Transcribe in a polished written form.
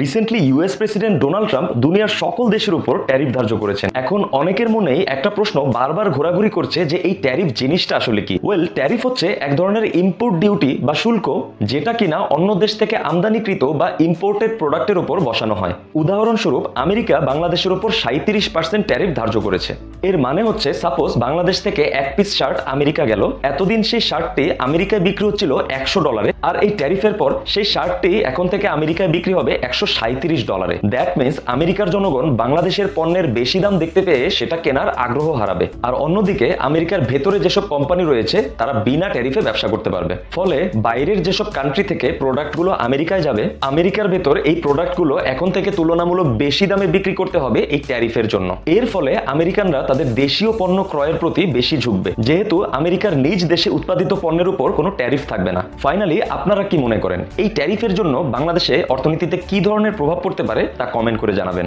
Recently US president Donald Trump দুনিয়ার সকল দেশের উপর ট্যারিফ ধার্য করেছেন। এখন অনেকের মনেই একটা প্রশ্ন বারবার ঘোরাঘুরি করছে যে এই ট্যারিফ জিনিসটা আসলে কি। ট্যারিফ হচ্ছে এক ধরনের ইম্পোর্ট ডিউটি বা শুল্ক, যেটা কিনা অন্য দেশ থেকে আমদানিকৃত বা ইম্পোর্টেড প্রোডাক্টের উপর বসানো হয়। উদাহরণস্বরূপ আমেরিকা বাংলাদেশের উপর 37% ট্যারিফ ধার্য করেছে। এর মানে হচ্ছে সাপোজ বাংলাদেশ থেকে এক পিস শার্ট আমেরিকা গেল, এতদিন সেই শার্টটি আমেরিকায় বিক্রি হচ্ছিল $100, আর এই ট্যারিফের পর সেই শার্টটি এখন থেকে আমেরিকায় বিক্রি হবে $137। দ্যাট মিনস আমেরিকার জনগণ বাংলাদেশের পণ্যের বেশি দাম দেখতে পেয়ে সেটা কেনার আগ্রহ হারাবে। আর অন্যদিকে আমেরিকার ভেতরে যেসব কোম্পানি রয়েছে তারা বিনা ট্যারিফে ব্যবসা করতে পারবে। ফলে বাইরের যেসব কান্ট্রি থেকে প্রোডাক্টগুলো আমেরিকায় যাবে, আমেরিকার ভেতর এই প্রোডাক্টগুলো এখন থেকে তুলনামূলক বেশি দামে বিক্রি করতে হবে এই ট্যারিফের জন্য। এর ফলে আমেরিকানরা তাদের দেশীয় পণ্য ক্রয়ের প্রতি বেশি ঝুঁকবে, যেহেতু আমেরিকার নিজ দেশে উৎপাদিত পণ্যের উপর কোনো ট্যারিফ থাকবে না। ফাইনালি আপনারা কি মনে করেন এই ট্যারিফের জন্য বাংলাদেশে অর্থনীতিতে কি ধরনের প্রভাব পড়তে পারে তা কমেন্ট করে জানাবেন।